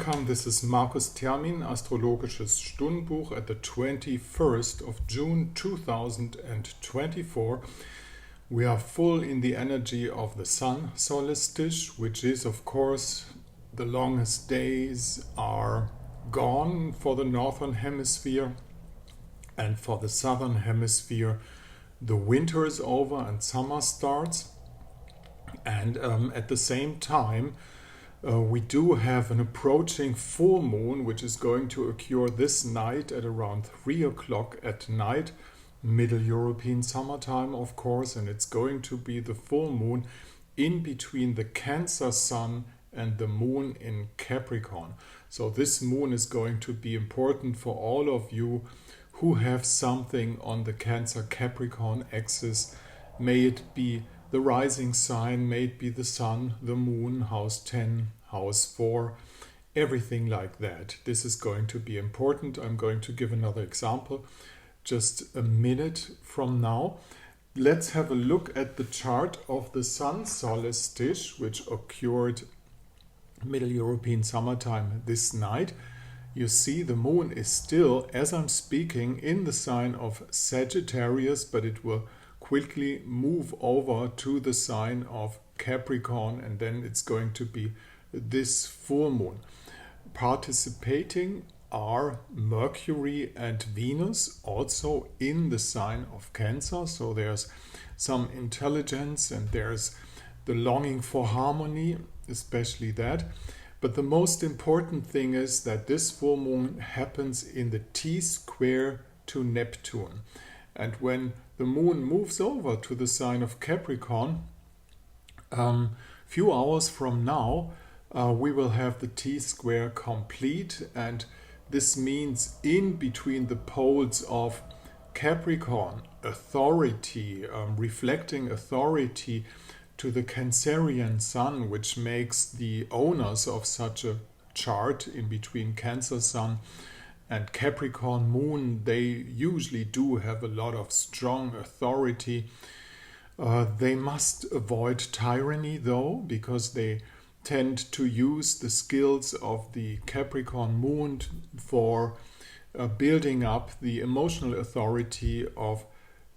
Welcome, this is Markus Termin, Astrologisches Stundenbuch at the 21st of June 2024. We are full in the energy of the sun solstice, which is of course the longest days are gone for the northern hemisphere, and for the southern hemisphere the winter is over and summer starts. And at the same time we do have an approaching full moon, which is going to occur this night at around 3 o'clock at night, Middle European summertime, of course, and it's going to be the full moon in between the Cancer sun and the moon in Capricorn. So this moon is going to be important for all of you who have something on the Cancer Capricorn axis. May it be the rising sign, may it be the sun, the moon, house 10, house 4, everything like that. This is going to be important. I'm going to give another example just a minute from now. Let's have a look at the chart of the sun solstice, which occurred Middle European summertime this night. You see the moon is still, as I'm speaking, in the sign of Sagittarius, but it will quickly move over to the sign of Capricorn, and then it's going to be this full moon. Participating are Mercury and Venus, also in the sign of Cancer. So there's some intelligence and there's the longing for harmony, especially that. But the most important thing is that this full moon happens in the T-square to Neptune. And when the moon moves over to the sign of Capricorn, few hours from now, we will have the T-square complete, and this means in between the poles of Capricorn, authority, reflecting authority to the Cancerian sun, which makes the owners of such a chart in between Cancer sun and Capricorn moon, they usually do have a lot of strong authority. They must avoid tyranny though, because they tend to use the skills of the Capricorn moon for building up the emotional authority of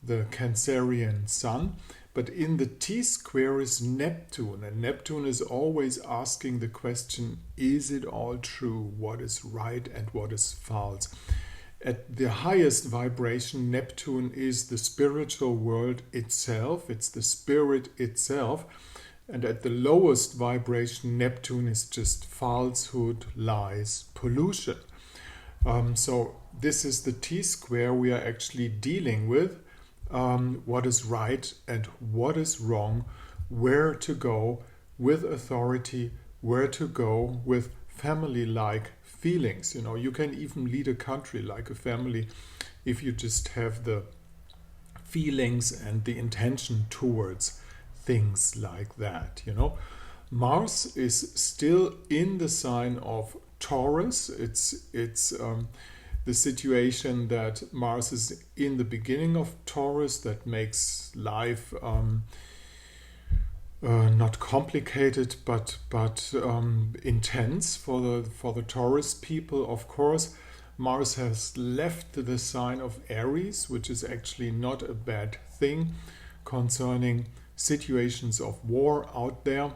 the Cancerian sun. But in the T-square is Neptune, and Neptune is always asking the question, is it all true? What is right and what is false? At the highest vibration, Neptune is the spiritual world itself, it's the spirit itself. And at the lowest vibration, Neptune is just falsehood, lies, pollution. So this is the T-square we are actually dealing with. What is right and what is wrong, where to go with authority, where to go with family-like feelings. You know, you can even lead a country like a family if you just have the feelings and the intention towards things like that. You know, Mars is still in the sign of Taurus. It's the situation that Mars is in the beginning of Taurus that makes life not complicated but intense for the Taurus people. Of course, Mars has left the sign of Aries, which is actually not a bad thing concerning situations of war out there.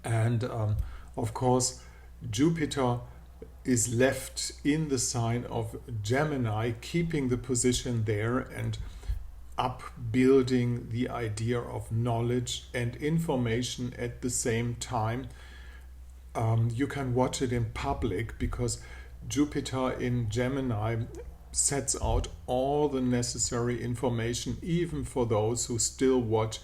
And of course, Jupiter is left in the sign of Gemini, keeping the position there and upbuilding the idea of knowledge and information at the same time. You can watch it in public because Jupiter in Gemini sets out all the necessary information, even for those who still watch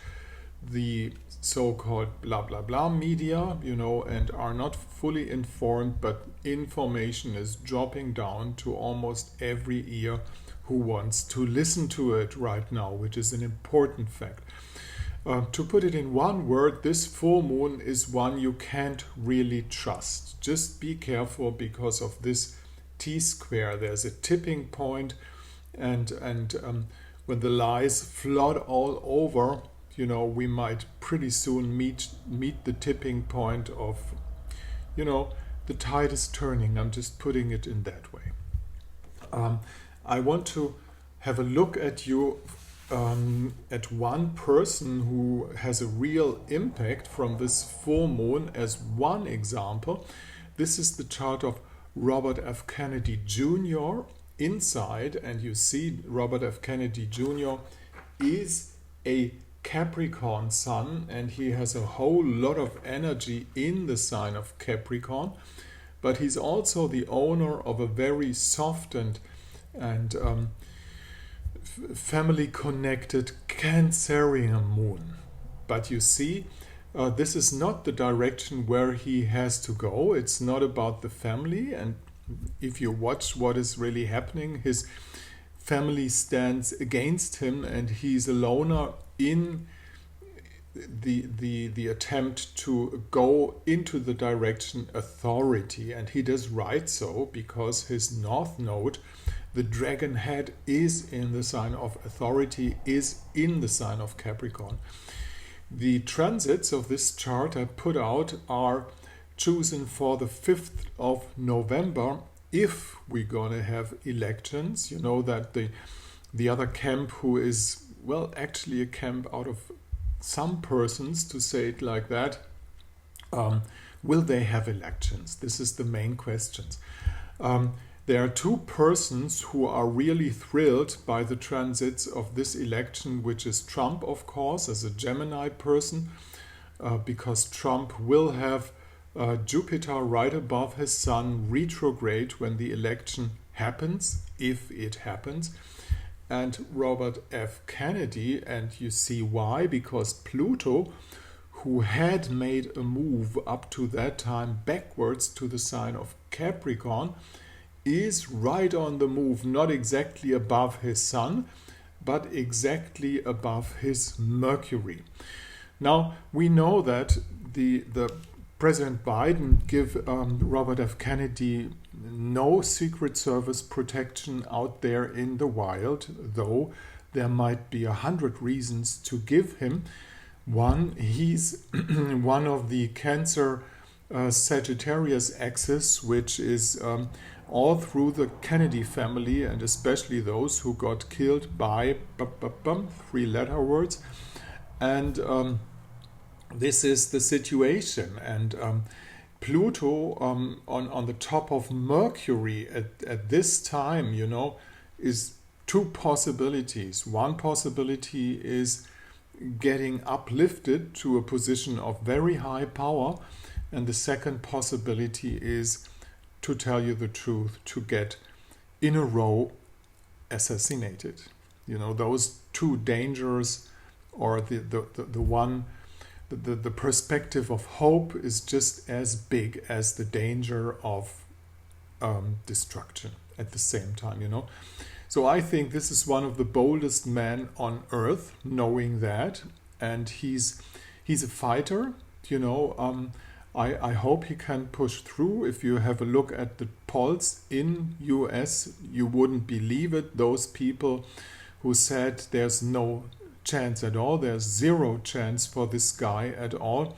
the so-called blah blah blah media, you know, and are not fully informed, but information is dropping down to almost every ear who wants to listen to it right now, which is an important fact. To put it in one word, this full moon is one you can't really trust. Just be careful because of this T-square. There's a tipping point, and when the lies flood all over, you know, we might pretty soon meet the tipping point of, you know, the tide is turning. I'm just putting it in that way. I want to have a look at you, at one person who has a real impact from this full moon as one example. This is the chart of Robert F. Kennedy Jr. inside, and you see Robert F. Kennedy Jr. is a Capricorn sun, and he has a whole lot of energy in the sign of Capricorn, but he's also the owner of a very soft and family connected Cancerian moon. But you see, this is not the direction where he has to go. It's not about the family, and if you watch what is really happening, his family stands against him, and he's a loner in the attempt to go into the direction authority. And he does right so because his north node, the dragon head, is in the sign of authority, is in the sign of Capricorn. The transits of this chart I put out are chosen for the 5th of November if we're going to have elections. You know that the other camp, who is, well, actually a camp out of some persons, to say it like that, will they have elections? This is the main question. There are two persons who are really thrilled by the transits of this election, which is Trump, of course, as a Gemini person, because Trump will have Jupiter right above his Sun retrograde when the election happens, if it happens. And Robert F. Kennedy, and you see why, because Pluto, who had made a move up to that time backwards to the sign of Capricorn, is right on the move, not exactly above his Sun, but exactly above his Mercury. Now, we know that the President Biden give Robert F. Kennedy no Secret Service protection out there in the wild, though there might be 100 reasons to give him. One, he's one of the Cancer Sagittarius axis, which is all through the Kennedy family, and especially those who got killed by 3-letter words. And this is the situation. And Pluto on the top of Mercury at this time, you know, is two possibilities. One possibility is getting uplifted to a position of very high power, and the second possibility is, to tell you the truth, to get in a row assassinated. You know, those two dangers, or the one, the perspective of hope is just as big as the danger of destruction at the same time, you know. So I think this is one of the boldest men on earth, knowing that, and he's a fighter, you know. I hope he can push through. If you have a look at the polls in US, you wouldn't believe it. Those people who said there's no chance at all, there's zero chance for this guy at all,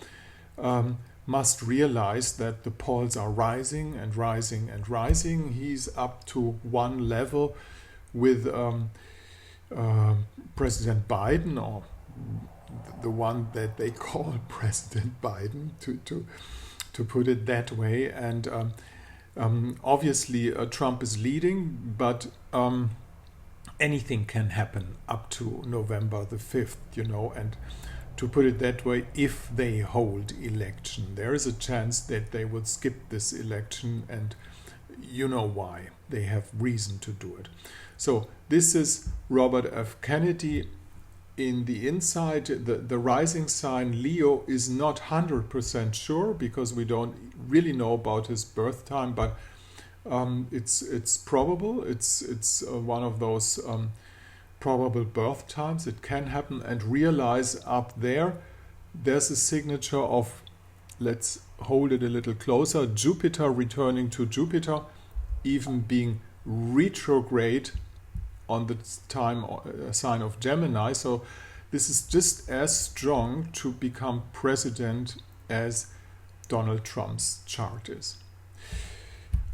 must realize that the polls are rising and rising and rising. He's up to one level with President Biden, or the one that they call President Biden, to put it that way. And obviously Trump is leading, but anything can happen up to November the 5th, you know. And to put it that way, if they hold election, there is a chance that they would skip this election, and you know why. They have reason to do it. So this is Robert F. Kennedy. In the inside, the rising sign Leo is not 100% sure, because we don't really know about his birth time, but it's probable. It's one of those probable birth times. It can happen. And realize up there's a signature of, let's hold it a little closer, Jupiter returning to Jupiter, even being retrograde on the time sign of Gemini. So this is just as strong to become president as Donald Trump's chart is.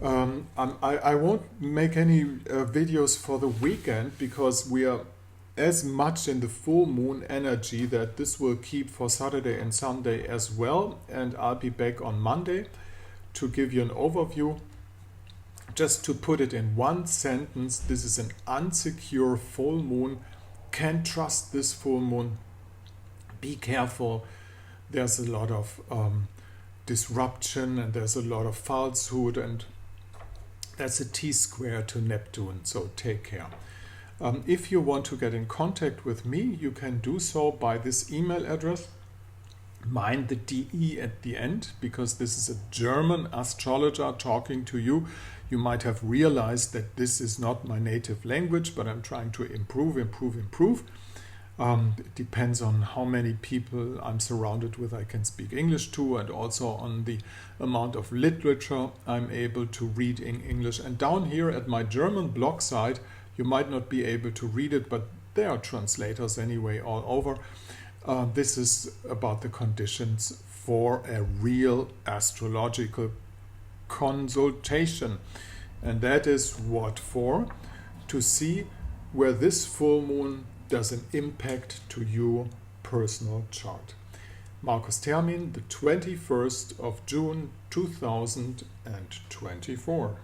I won't make any videos for the weekend because we are as much in the full moon energy that this will keep for Saturday and Sunday as well. And I'll be back on Monday to give you an overview. Just to put it in one sentence, this is an unsecure full moon. Can't trust this full moon. Be careful. There's a lot of disruption and there's a lot of falsehood, and that's a T-square to Neptune, so take care. If you want to get in contact with me, you can do so by this email address. Mind the DE at the end, because this is a German astrologer talking to you. You might have realized that this is not my native language, but I'm trying to improve. It depends on how many people I'm surrounded with I can speak English to, and also on the amount of literature I'm able to read in English. And down here at my German blog site, you might not be able to read it, but there are translators anyway all over. This is about the conditions for a real astrological consultation. And that is what for? To see where this full moon does an impact to your personal chart. Markus Termin, the 21st of June 2024.